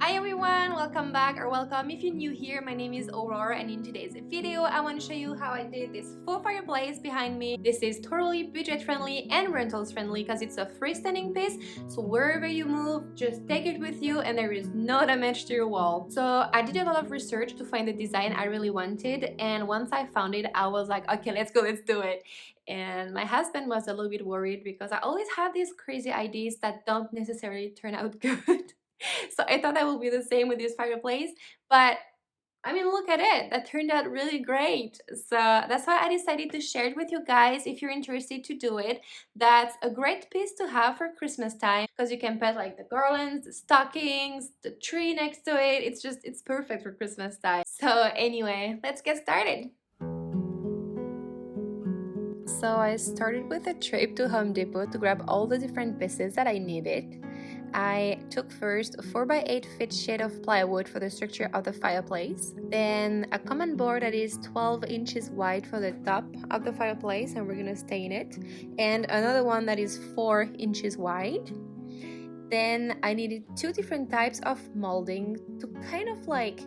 Hi everyone, welcome back or welcome if you're new here. My name is Aurora and in today's video I want to show you how I did this faux fireplace behind me. This is totally budget friendly and rentals friendly because it's a freestanding piece, so wherever you move just take it with you and there is no damage to your wall. So I did a lot of research to find the design I really wanted, and once I found it I was like, okay, let's go, let's do it. And my husband was a little bit worried because I always have these crazy ideas that don't necessarily turn out good. So I thought that would be the same with this fireplace, but I mean, look at it. That turned out really great. So that's why I decided to share it with you guys if you're interested to do it. That's a great piece to have for Christmas time because you can put like the garlands, the stockings, the tree next to it. It's perfect for Christmas time. So anyway, let's get started. So I started with a trip to Home Depot to grab all the different pieces that I needed. I took first a 4x8 feet sheet of plywood for the structure of the fireplace, then a common board that is 12 inches wide for the top of the fireplace and we're gonna stay in it, and another one that is 4 inches wide. Then I needed two different types of molding to kind of like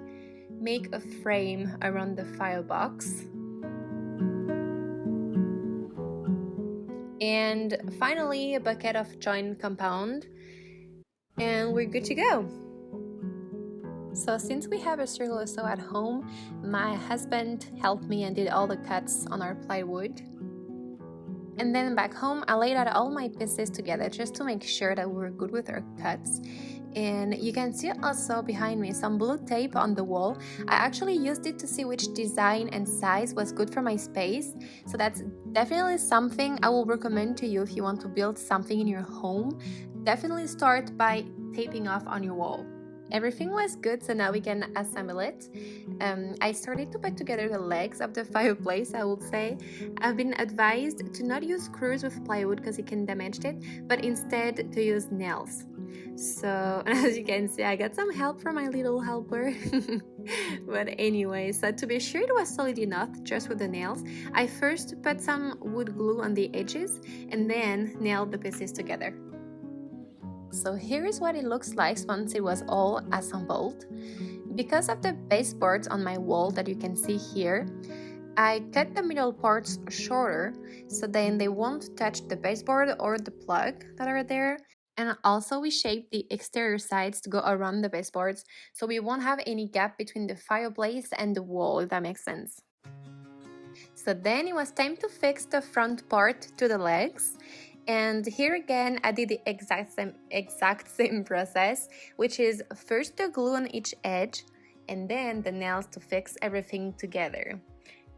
make a frame around the firebox. And finally a bucket of joint compound, and we're good to go. So since we have a circle saw at home, my husband helped me and did all the cuts on our plywood. And then back home I laid out all my pieces together just to make sure that we were good with our cuts. And you can see also behind me some blue tape on the wall. I actually used it to see which design and size was good for my space. So that's definitely something I will recommend to you if you want to build something in your home. Definitely start by taping off on your wall. Everything was good, so now we can assemble it. I started to put together the legs of the fireplace, I would say. I've been advised to not use screws with plywood because it can damage it, but instead to use nails. So as you can see, I got some help from my little helper. But anyway, so to be sure it was solid enough just with the nails, I first put some wood glue on the edges and then nailed the pieces together. So here is what it looks like once it was all assembled. Because of the baseboards on my wall that you can see here, I cut the middle parts shorter so then they won't touch the baseboard or the plug that are there. And also we shaped the exterior sides to go around the baseboards so we won't have any gap between the fireplace and the wall, if that makes sense. So then it was time to fix the front part to the legs. And here again, I did the exact same process, which is first the glue on each edge and then the nails to fix everything together.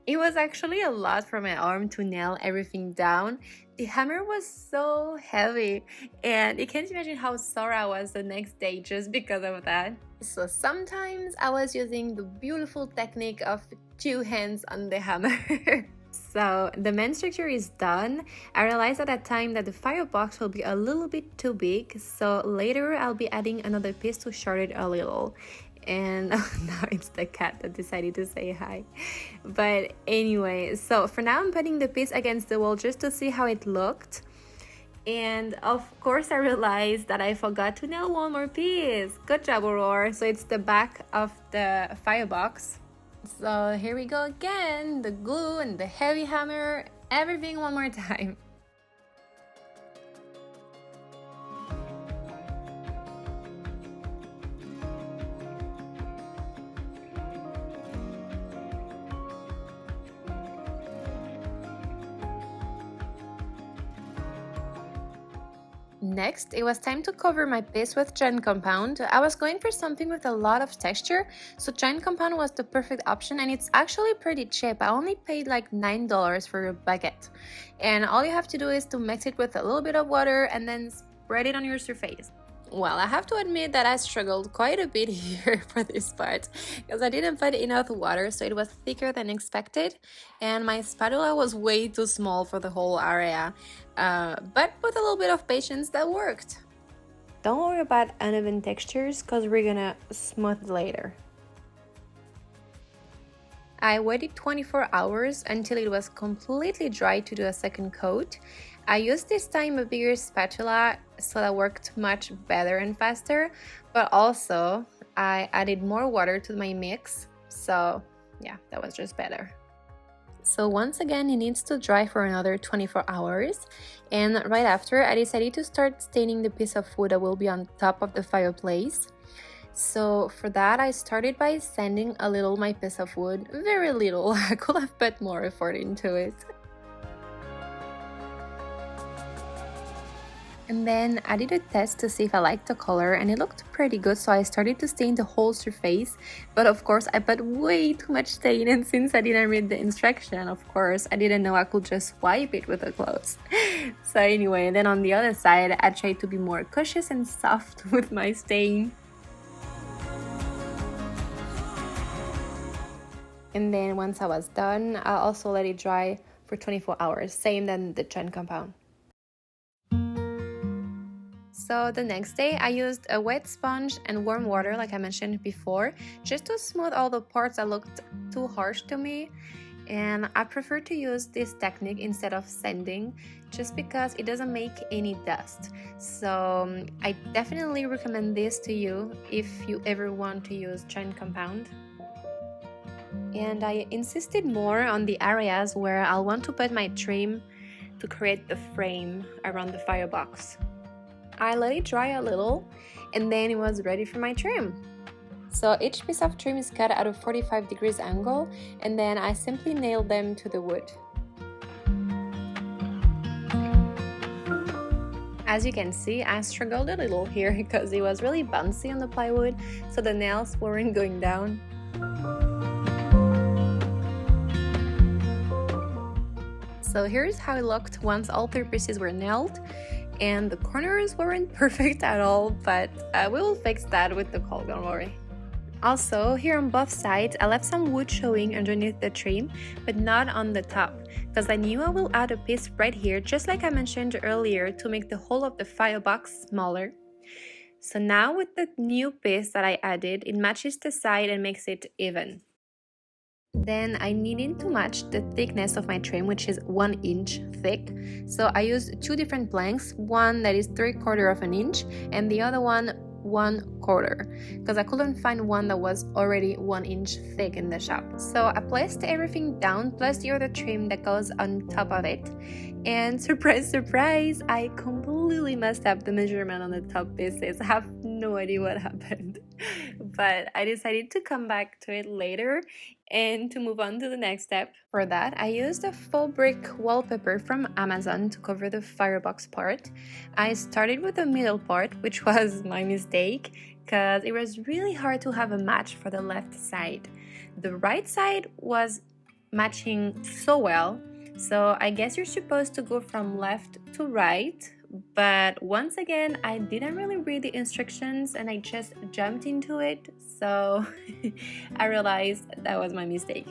It was actually a lot for my arm to nail everything down. The hammer was so heavy and you can't imagine how sore I was the next day just because of that. So sometimes I was using the beautiful technique of two hands on the hammer. So the main structure is done. I realized at that time that the firebox will be a little bit too big, so later I'll be adding another piece to short it a little. And now it's the cat that decided to say hi. But anyway, so for now I'm putting the piece against the wall just to see how it looked. And of course I realized that I forgot to nail one more piece. Good job, Aurora. So it's the back of the firebox. So here we go again, the glue and the heavy hammer, everything one more time. Next, it was time to cover my piece with giant compound. I was going for something with a lot of texture, so giant compound was the perfect option, and it's actually pretty cheap. I only paid like $9 for a bucket. And all you have to do is to mix it with a little bit of water and then spread it on your surface. Well, I have to admit that I struggled quite a bit here for this part because I didn't put enough water, so it was thicker than expected, and my spatula was way too small for the whole area. But with a little bit of patience, that worked. Don't worry about uneven textures because we're gonna smooth it later. I waited 24 hours until it was completely dry to do a second coat. I used this time a bigger spatula so that worked much better and faster, but also I added more water to my mix, so yeah, that was just better. So once again, it needs to dry for another 24 hours, and right after, I decided to start staining the piece of wood that will be on top of the fireplace. So for that, I started by sanding a little my piece of wood, very little. I could have put more effort into it. And then I did a test to see if I liked the color, and it looked pretty good, so I started to stain the whole surface. But of course I put way too much stain, and since I didn't read the instruction, of course I didn't know I could just wipe it with the clothes. So anyway, then on the other side I tried to be more cautious and soft with my stain. And then once I was done, I also let it dry for 24 hours, same than the joint compound. So the next day, I used a wet sponge and warm water, like I mentioned before, just to smooth all the parts that looked too harsh to me. And I prefer to use this technique instead of sanding, just because it doesn't make any dust. So I definitely recommend this to you if you ever want to use joint compound. And I insisted more on the areas where I'll want to put my trim to create the frame around the firebox. I let it dry a little, and then it was ready for my trim. So each piece of trim is cut at a 45 degrees angle, and then I simply nailed them to the wood. As you can see, I struggled a little here because it was really bouncy on the plywood, so the nails weren't going down. So here's how it looked once all 3 pieces were nailed. And the corners weren't perfect at all, but we will fix that with the caulk, don't worry. Also, here on both sides, I left some wood showing underneath the trim, but not on the top, because I knew I will add a piece right here, just like I mentioned earlier, to make the whole of the firebox smaller. So now with the new piece that I added, it matches the side and makes it even. Then I needed to match the thickness of my trim, which is 1 inch thick. So I used 2 different planks, one that is 3/4 of an inch and the other one 1/4, because I couldn't find one that was already 1 inch thick in the shop. So I placed everything down plus the other trim that goes on top of it. And surprise, surprise, I completely messed up the measurement on the top pieces. I have no idea what happened. But I decided to come back to it later and to move on to the next step. For that, I used a faux brick wallpaper from Amazon to cover the firebox part. I started with the middle part, which was my mistake, because it was really hard to have a match for the left side. The right side was matching so well, so I guess you're supposed to go from left to right, but once again, I didn't really read the instructions and I just jumped into it, so I realized that was my mistake.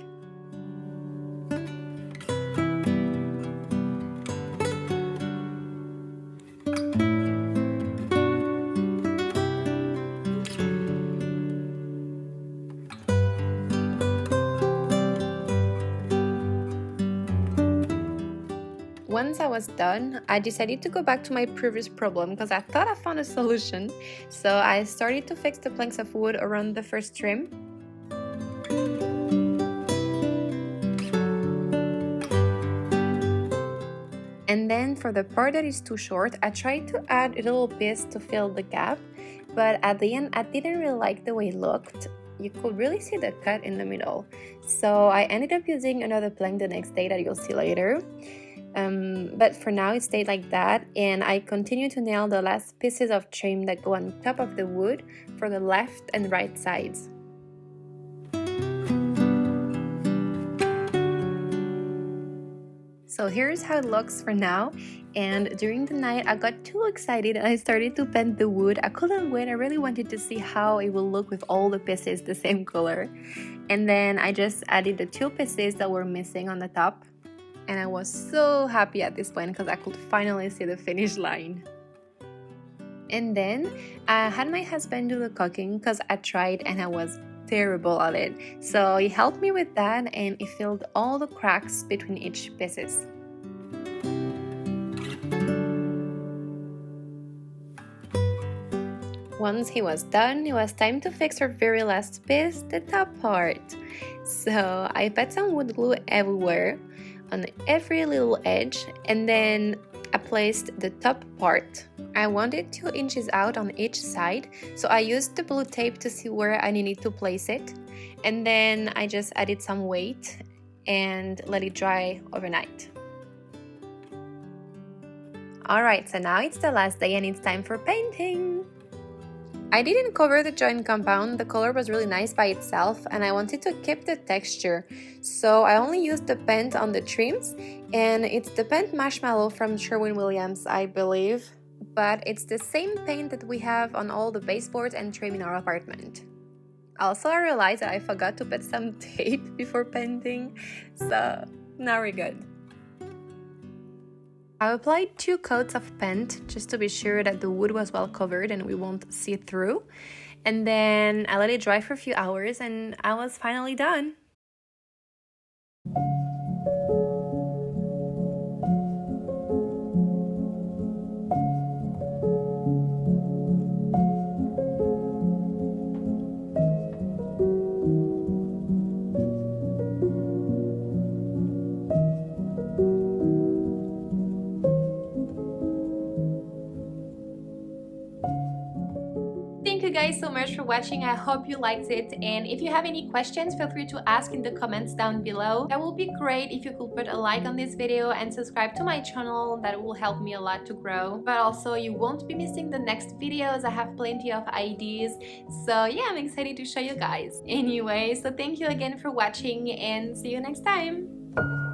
Once I was done, I decided to go back to my previous problem because I thought I found a solution. So I started to fix the planks of wood around the first trim. And then for the part that is too short, I tried to add a little piece to fill the gap, but at the end I didn't really like the way it looked. You could really see the cut in the middle. So I ended up using another plank the next day that you'll see later. But for now it stayed like that, and I continue to nail the last pieces of trim that go on top of the wood for the left and right sides. So here's how it looks for now, and during the night I got too excited and I started to paint the wood. I couldn't wait, I really wanted to see how it will look with all the pieces the same color. And then I just added the 2 pieces that were missing on the top. And I was so happy at this point because I could finally see the finish line. And then I had my husband do the caulking because I tried and I was terrible at it. So he helped me with that and he filled all the cracks between each pieces. Once he was done, it was time to fix our very last piece, the top part. So I put some wood glue everywhere, on every little edge, and then I placed the top part. I wanted 2 inches out on each side, so I used the blue tape to see where I needed to place it, and then I just added some weight and let it dry overnight. Alright, so now it's the last day and it's time for painting! I didn't cover the joint compound, the color was really nice by itself and I wanted to keep the texture, so I only used the paint on the trims, and it's the paint Marshmallow from Sherwin-Williams, I believe, but it's the same paint that we have on all the baseboards and trim in our apartment. Also, I realized that I forgot to put some tape before painting, so now we're good. I applied 2 coats of paint just to be sure that the wood was well covered and we won't see through. And then I let it dry for a few hours and I was finally done. Thank you guys so much for watching. I hope you liked it, and if you have any questions, feel free to ask in the comments down below. That would be great if you could put a like on this video and subscribe to my channel. That will help me a lot to grow, but also you won't be missing the next videos. I have plenty of ideas, so yeah, I'm excited to show you guys. Anyway, so thank you again for watching and see you next time.